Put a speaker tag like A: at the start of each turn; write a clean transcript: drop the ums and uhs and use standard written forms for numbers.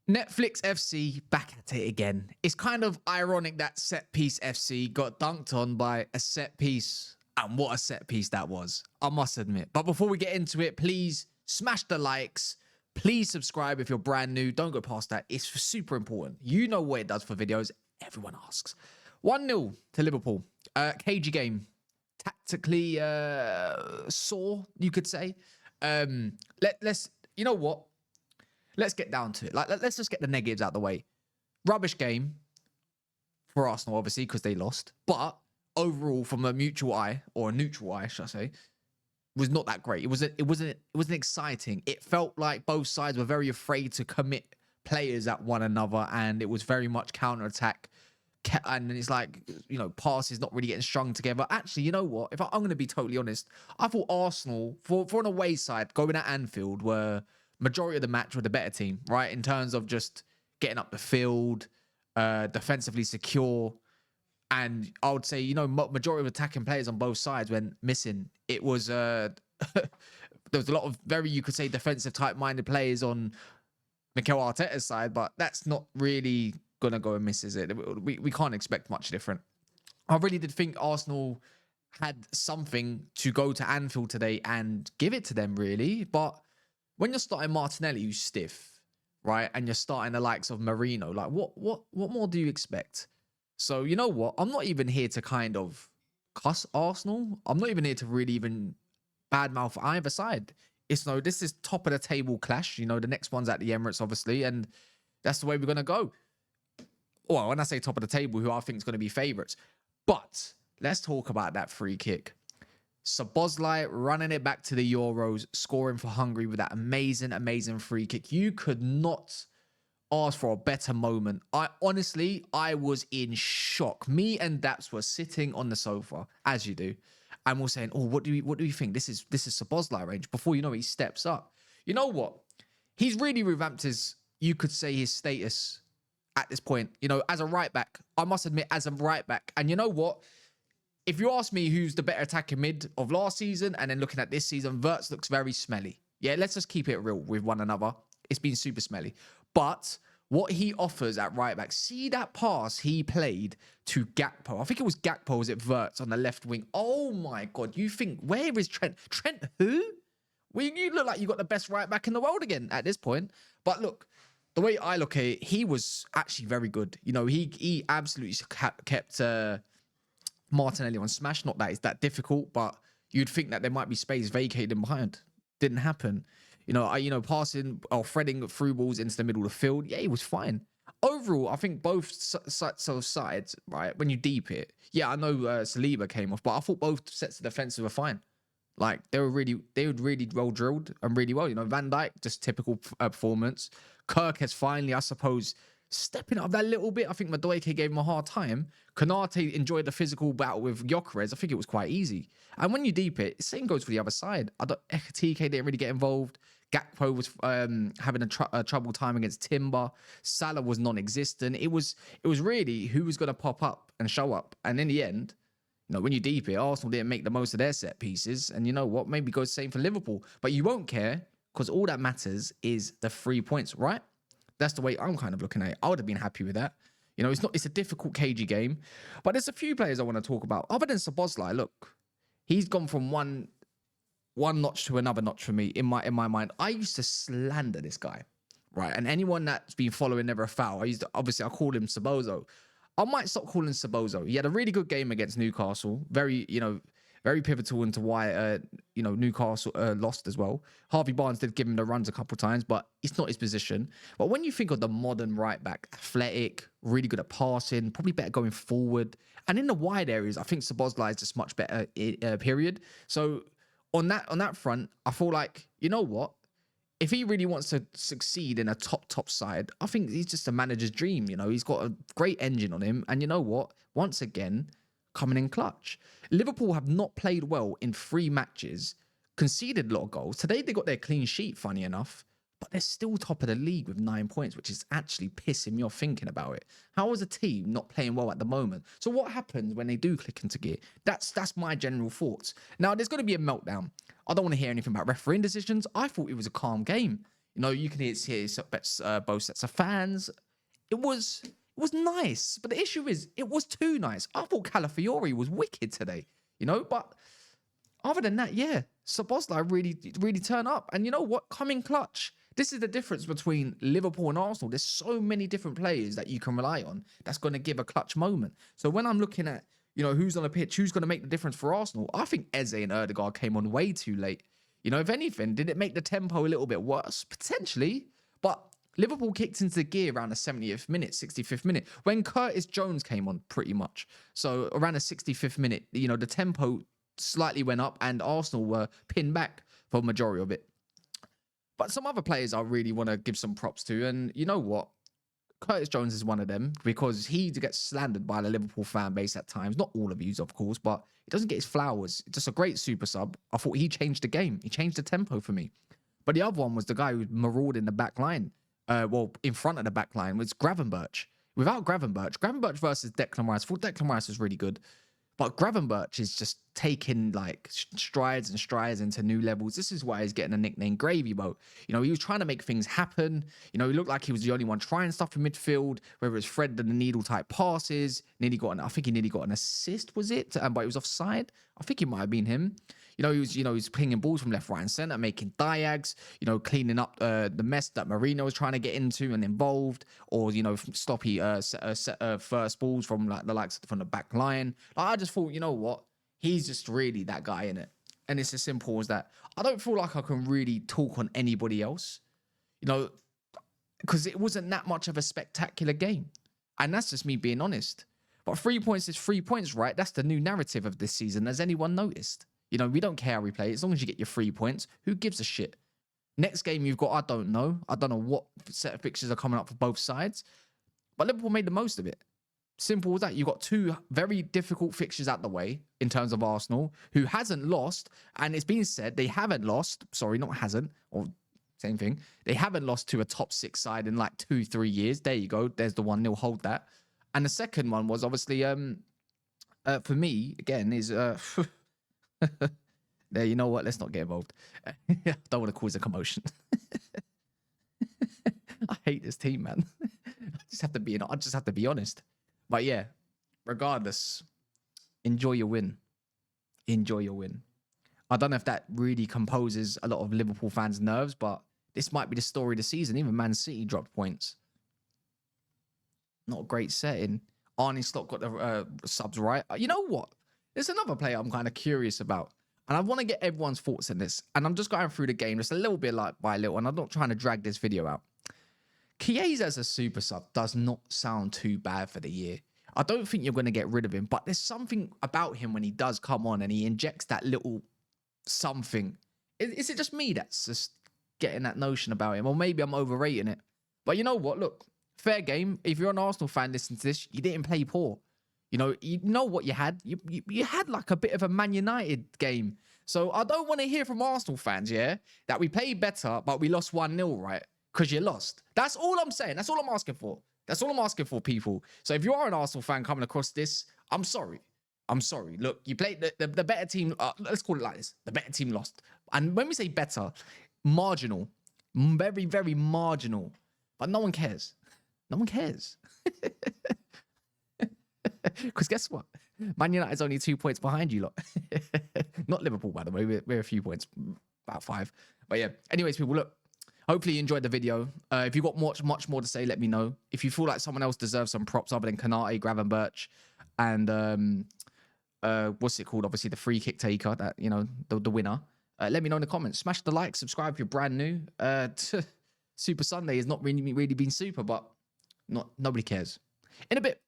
A: Netflix FC back at it again. It's kind of ironic that set piece FC got dunked on by a set piece, and what a set piece that was, I must admit. But before we get into it, please smash the likes. Please subscribe if you're brand new. Don't go past that. It's super important. You know what it does for videos. Everyone asks. 1-0 to Liverpool. Cagey game. Tactically sore, you could say. Let's, you know what? Let's get down to it. Let's just get the negatives out of the way. Rubbish game for Arsenal, obviously, because they lost. But overall, from a mutual eye, or a neutral eye, should I say, was not that great. It wasn't exciting. It felt like both sides were very afraid to commit players at one another, and it was very much counter-attack. And it's like, you know, passes not really getting strung together. Actually, you know what? If I'm going to be totally honest, I thought Arsenal, for an away side, going at Anfield, were majority of the match were the better team, right? In terms of just getting up the field, defensively secure. And I would say, you know, majority of attacking players on both sides went missing. It was, there was a lot of very, you could say, defensive type-minded players on Mikel Arteta's side, but that's not really going to go and miss, is it? We can't expect much different. I really did think Arsenal had something to go to Anfield today and give it to them, really. But when you're starting Martinelli, who's stiff, right, and you're starting the likes of Marino, like what more do you expect? So you know what? I'm not even here to kind of cuss Arsenal. I'm not even here to really even badmouth either side. This is top of the table clash. You know, the next one's at the Emirates, obviously, and that's the way we're gonna go. Well, when I say top of the table, who I think is going to be favourites. But let's talk about that free kick. Szoboszlai running it back to the Euros, scoring for Hungary with that amazing, amazing free kick. You could not ask for a better moment. I was in shock. Me and Daps were sitting on the sofa, as you do, and we're saying, "Oh, what do you think? This is Szoboszlai range." Before you know it, he steps up. You know what? He's really revamped his, you could say, his status at this point, you know, as a right back. I must admit, as a right back. And you know what? If you ask me who's the better attacking mid of last season and then looking at this season, Wirtz looks very smelly. Yeah, let's just keep it real with one another. It's been super smelly. But what he offers at right back, see that pass he played to Gakpo. I think it was Gakpo, was it Wirtz on the left wing? Oh my God, you think, where is Trent? Trent who? Well, you look like you got the best right back in the world again at this point. But look, the way I look at it, he was actually very good. You know, he absolutely kept Martinelli on smash. Not that it's that difficult, but you'd think that there might be space vacated behind. Didn't happen. You know, passing or threading through balls into the middle of the field. Yeah, he was fine. Overall, I think both sides, right, when you deep it, yeah, I know Saliba came off, but I thought both sets of defensive were fine. Like, they were really well drilled and really well. You know, Van Dijk, just typical performance. Kirk has finally, I suppose, stepping up that little bit. I think Madueke gave him a hard time. Konate enjoyed the physical battle with Gyökeres. I think it was quite easy. And when you deep it, the same goes for the other side. TK didn't really get involved. Gakpo was having a trouble time against Timber. Salah was non-existent. It was really who was going to pop up and show up. And in the end, you know, when you deep it, Arsenal didn't make the most of their set pieces. And you know what? Maybe go the same for Liverpool. But you won't care because all that matters is the 3 points, right? That's the way I'm kind of looking at it. I would have been happy with that. You know, it's a difficult, cagey game. But there's a few players I want to talk about. Other than Szoboszlai, look, he's gone from one notch to another notch for me in my mind. I used to slander this guy, right? And anyone that's been following Never a Foul, I called him Szobozo. I might stop calling Szobozo. He had a really good game against Newcastle. Very pivotal into why, Newcastle lost as well. Harvey Barnes did give him the runs a couple of times, but it's not his position. But when you think of the modern right back, athletic, really good at passing, probably better going forward. And in the wide areas, I think Szoboszlai is just much better, period. So on that front, I feel like, you know what? If he really wants to succeed in a top side, I think he's just a manager's dream. You know, he's got a great engine on him. And you know what? Once again, coming in clutch. Liverpool have not played well in 3 matches, conceded a lot of goals. Today, they got their clean sheet, funny enough, but they're still top of the league with 9 points, which is actually pissing me off thinking about it. How is a team not playing well at the moment? So what happens when they do click into gear? That's my general thoughts. Now, there's going to be a meltdown. I don't want to hear anything about refereeing decisions. I thought it was a calm game. You know, you can hear both sets of fans. It was nice, but the issue is it was too nice. I thought Calafiori was wicked today, you know, but other than that, yeah, Szoboszlai really turned up. And you know what? Coming clutch. This is the difference between Liverpool and Arsenal. There's so many different players that you can rely on that's going to give a clutch moment. So when I'm looking at, you know, who's on the pitch, who's going to make the difference for Arsenal, I think Eze and Ødegaard came on way too late. You know, if anything, did it make the tempo a little bit worse? Potentially. But Liverpool kicked into gear around the 70th minute, 65th minute, when Curtis Jones came on pretty much. So around the 65th minute, you know, the tempo slightly went up and Arsenal were pinned back for the majority of it. But some other players I really want to give some props to. And you know what? Curtis Jones is one of them because he gets slandered by the Liverpool fan base at times. Not all of you, of course, but he doesn't get his flowers. Just a great super sub. I thought he changed the game. He changed the tempo for me. But the other one was the guy who marauded in the back line. Well, in front of the back line was Gravenberch. Without Gravenberch versus Declan Rice, I thought Declan Rice was really good. But Gravenberch is just taking like strides and strides into new levels. This is why he's getting a nickname Gravy Boat. You know, he was trying to make things happen. You know, he looked like he was the only one trying stuff in midfield, whether it's thread and the needle type passes. I think he nearly got an assist, was it? But he was offside. I think it might have been him. He was pinging balls from left, right, and centre, making diags, cleaning up the mess that Marino was trying to get into and involved, or, sloppy first balls from the likes from the back line. I just thought, you know what? He's just really that guy, in it. And it's as simple as that. I don't feel like I can really talk on anybody else, because it wasn't that much of a spectacular game. And that's just me being honest. But 3 points is 3 points, right? That's the new narrative of this season. Has anyone noticed? We don't care how we play. As long as you get your 3 points, who gives a shit? Next game you've got, I don't know. I don't know what set of fixtures are coming up for both sides. But Liverpool made the most of it. Simple as that. You've got 2 very difficult fixtures out the way in terms of Arsenal, who hasn't lost. And it's been said they haven't lost. Sorry, not hasn't. Or same thing. They haven't lost to a top 6 side in like 2-3 years. There you go. There's the 1-0. Hold that. And the second one was obviously, for me, again, is... There, you know what? Let's not get involved. I don't want to cause a commotion. I hate this team, man. I just have to be honest. But yeah, regardless, enjoy your win. Enjoy your win. I don't know if that really composes a lot of Liverpool fans' nerves, but this might be the story of the season. Even Man City dropped points. Not a great setting. Arne Slot got the subs right. You know what? There's another player I'm kind of curious about. And I want to get everyone's thoughts on this. And I'm just going through the game just a little bit like by little. And I'm not trying to drag this video out. Chiesa as a super sub does not sound too bad for the year. I don't think you're going to get rid of him. But there's something about him when he does come on and he injects that little something. Is it just me that's just getting that notion about him? Or maybe I'm overrating it. But you know what? Look, fair game. If you're an Arsenal fan listening to this, you didn't play poor. You know what you had? You had like a bit of a Man United game. So I don't want to hear from Arsenal fans, yeah, that we played better, but we lost 1-0, right? Because you lost. That's all I'm saying. That's all I'm asking for. That's all I'm asking for, people. So if you are an Arsenal fan coming across this, I'm sorry. I'm sorry. Look, you played the better team. Let's call it like this. The better team lost. And when we say better, marginal. Very, very marginal. But no one cares. No one cares. Because guess what? Man United's only 2 points behind you lot. Not Liverpool, by the way. We're a few points, about 5. But yeah, anyways, people, look, hopefully you enjoyed the video. If you've got much more to say, let me know. If you feel like someone else deserves some props other than Kanate, Gravenberch, and what's it called? Obviously, the free kick taker, that, the winner. Let me know in the comments. Smash the like, subscribe if you're brand new. Super Sunday has not really been super, but nobody cares. In a bit.